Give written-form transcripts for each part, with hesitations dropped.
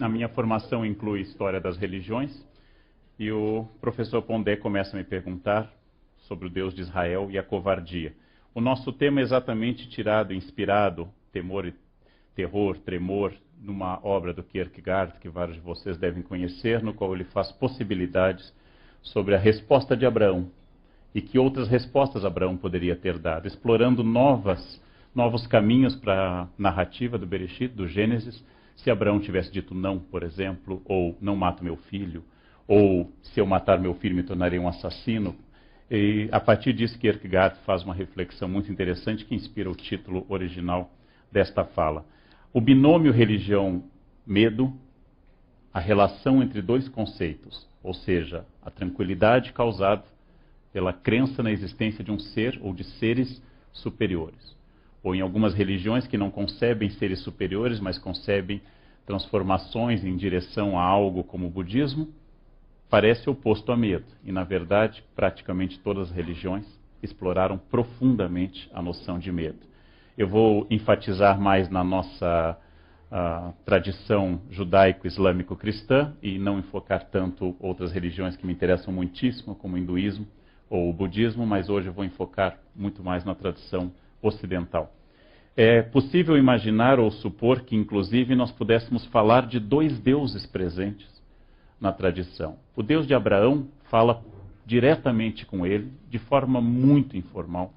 A minha formação inclui História das Religiões e o professor Pondé começa a me perguntar sobre o Deus de Israel e a covardia. O nosso tema é exatamente tirado, inspirado, terror, tremor, numa obra do Kierkegaard, que vários de vocês devem conhecer, no qual ele faz possibilidades sobre a resposta de Abraão e que outras respostas Abraão poderia ter dado, explorando novos caminhos para a narrativa do Bereshit, do Gênesis. Se Abraão tivesse dito não, por exemplo, ou não mato meu filho, ou se eu matar meu filho me tornarei um assassino. E a partir disso Kierkegaard faz uma reflexão muito interessante que inspira o título original desta fala. O binômio religião-medo, a relação entre dois conceitos, ou seja, a tranquilidade causada pela crença na existência de um ser ou de seres superiores. Ou em algumas religiões que não concebem seres superiores, mas concebem transformações em direção a algo como o budismo, parece oposto a medo. E, na verdade, praticamente todas as religiões exploraram profundamente a noção de medo. Eu vou enfatizar mais na nossa tradição judaico-islâmico-cristã e não enfocar tanto outras religiões que me interessam muitíssimo, como o hinduísmo ou o budismo, mas hoje eu vou enfocar muito mais na tradição ocidental. É possível imaginar ou supor que, inclusive, nós pudéssemos falar de dois deuses presentes na tradição. O Deus de Abraão fala diretamente com ele, de forma muito informal.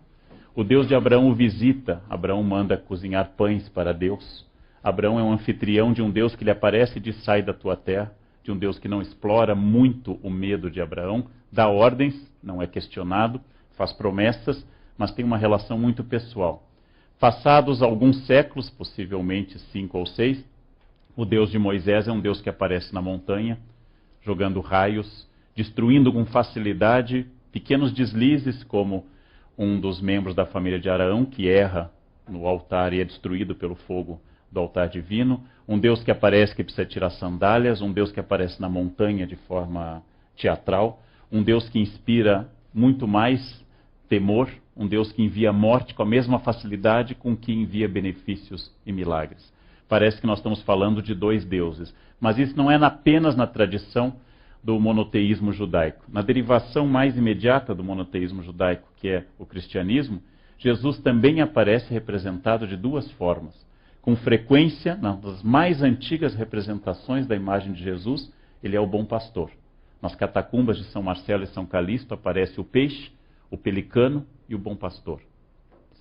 O Deus de Abraão o visita, Abraão manda cozinhar pães para Deus. Abraão é um anfitrião de um Deus que lhe aparece e diz: sai da tua terra, de um Deus que não explora muito o medo de Abraão, dá ordens, não é questionado, faz promessas, mas tem uma relação muito pessoal. Passados alguns séculos, possivelmente 5 ou 6, o Deus de Moisés é um Deus que aparece na montanha, jogando raios, destruindo com facilidade pequenos deslizes, como um dos membros da família de Arão, que erra no altar e é destruído pelo fogo do altar divino, um Deus que aparece que precisa tirar sandálias, um Deus que aparece na montanha de forma teatral, um Deus que inspira muito mais temor, um Deus que envia morte com a mesma facilidade com que envia benefícios e milagres. Parece que nós estamos falando de dois deuses, mas isso não é apenas na tradição do monoteísmo judaico. Na derivação mais imediata do monoteísmo judaico, que é o cristianismo, Jesus também aparece representado de duas formas. Com frequência, nas mais antigas representações da imagem de Jesus, ele é o bom pastor. Nas catacumbas de São Marcelo e São Calixto aparece o peixe, o pelicano e o bom pastor.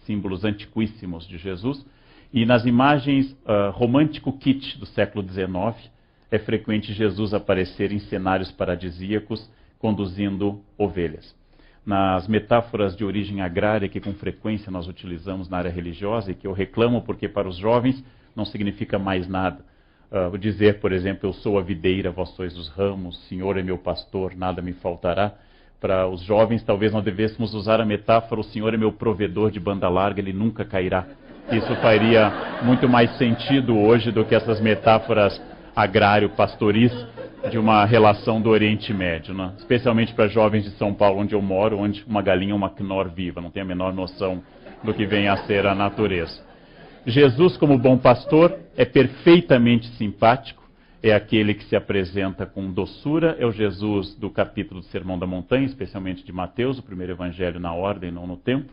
Símbolos antiquíssimos de Jesus. E nas imagens romântico-kitsch do século XIX, é frequente Jesus aparecer em cenários paradisíacos, conduzindo ovelhas. Nas metáforas de origem agrária, que com frequência nós utilizamos na área religiosa, e que eu reclamo porque para os jovens não significa mais nada. Dizer, por exemplo, eu sou a videira, vós sois os ramos, Senhor é meu pastor, nada me faltará. Para os jovens, talvez nós devêssemos usar a metáfora, o Senhor é meu provedor de banda larga, ele nunca cairá. Isso faria muito mais sentido hoje do que essas metáforas agrário-pastoris de uma relação do Oriente Médio, né? Especialmente para jovens de São Paulo, onde eu moro, onde uma galinha é uma Knorr viva, não tem a menor noção do que vem a ser a natureza. Jesus, como bom pastor, é perfeitamente simpático, é aquele que se apresenta com doçura, é o Jesus do capítulo do Sermão da Montanha, especialmente de Mateus, o primeiro evangelho na ordem, não no tempo,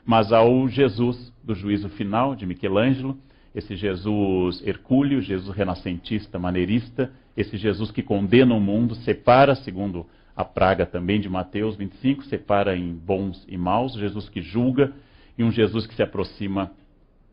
mas há o Jesus do juízo final, de Michelangelo, esse Jesus hercúleo, Jesus renascentista, maneirista, esse Jesus que condena o mundo, separa, segundo a praga também de Mateus 25, separa em bons e maus, Jesus que julga, e um Jesus que se aproxima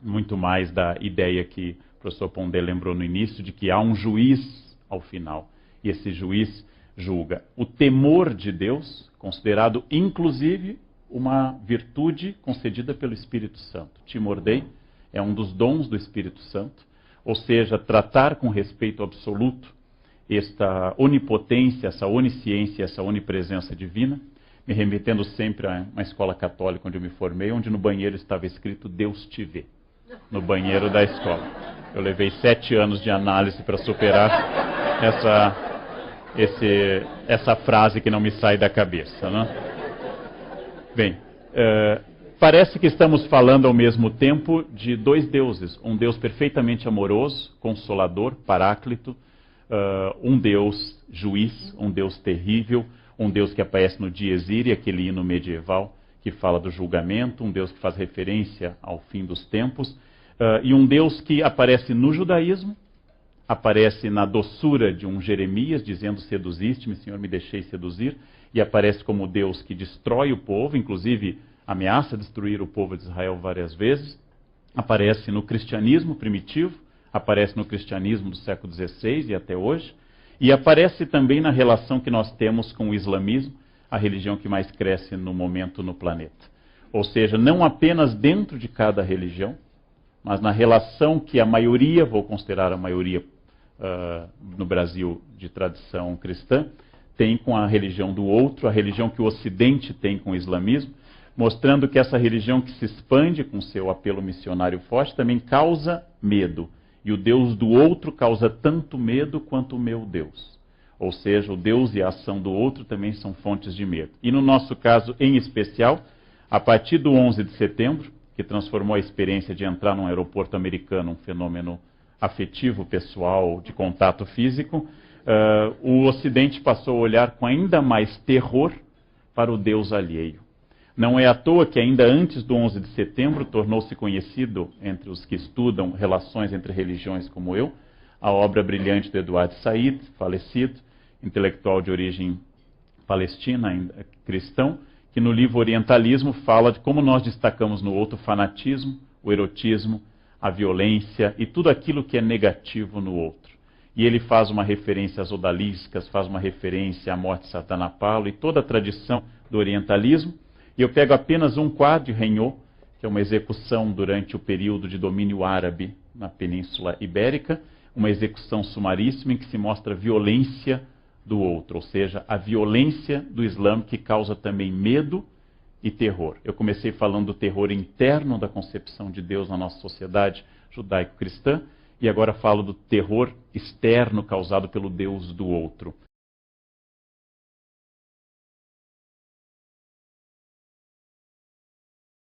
muito mais da ideia que o professor Pondé lembrou no início, de que há um juiz ao final, e esse juiz julga. O temor de Deus, considerado inclusive uma virtude concedida pelo Espírito Santo. Timor Dei é um dos dons do Espírito Santo, ou seja, tratar com respeito absoluto esta onipotência, essa onisciência, essa onipresença divina, me remetendo sempre a uma escola católica onde eu me formei, onde no banheiro estava escrito Deus te vê, no banheiro da escola. Eu levei 7 anos de análise para superar essa frase que não me sai da cabeça, né? Bem, parece que estamos falando ao mesmo tempo de dois deuses. Um Deus perfeitamente amoroso, consolador, paráclito, um Deus juiz, um Deus terrível, um Deus que aparece no Dies Irae, aquele hino medieval que fala do julgamento, um Deus que faz referência ao fim dos tempos, e um Deus que aparece no judaísmo, aparece na doçura de um Jeremias, dizendo: seduziste-me, Senhor, me deixei seduzir, e aparece como Deus que destrói o povo, inclusive ameaça destruir o povo de Israel várias vezes. Aparece no cristianismo primitivo, aparece no cristianismo do século XVI e até hoje, e aparece também na relação que nós temos com o islamismo, a religião que mais cresce no momento no planeta. Ou seja, não apenas dentro de cada religião, mas na relação que a maioria, vou considerar a maioria no Brasil de tradição cristã, tem com a religião do outro, a religião que o Ocidente tem com o islamismo, mostrando que essa religião que se expande com seu apelo missionário forte também causa medo. E o Deus do outro causa tanto medo quanto o meu Deus. Ou seja, o Deus e a ação do outro também são fontes de medo. E no nosso caso, em especial, a partir do 11 de setembro, que transformou a experiência de entrar num aeroporto americano, um fenômeno afetivo, pessoal, de contato físico, o Ocidente passou a olhar com ainda mais terror para o Deus alheio. Não é à toa que ainda antes do 11 de setembro tornou-se conhecido entre os que estudam relações entre religiões como eu, a obra brilhante do Eduard Said, falecido, intelectual de origem palestina, cristão, que no livro Orientalismo fala de como nós destacamos no outro o fanatismo, o erotismo, a violência e tudo aquilo que é negativo no outro. E ele faz uma referência às odaliscas, faz uma referência à morte de Sardanapalo e toda a tradição do orientalismo. E eu pego apenas um quadro de Regnault, que é uma execução durante o período de domínio árabe na Península Ibérica, uma execução sumaríssima em que se mostra a violência do outro, ou seja, a violência do Islã que causa também medo e terror. Eu comecei falando do terror interno da concepção de Deus na nossa sociedade judaico-cristã, e agora falo do terror externo causado pelo Deus do outro.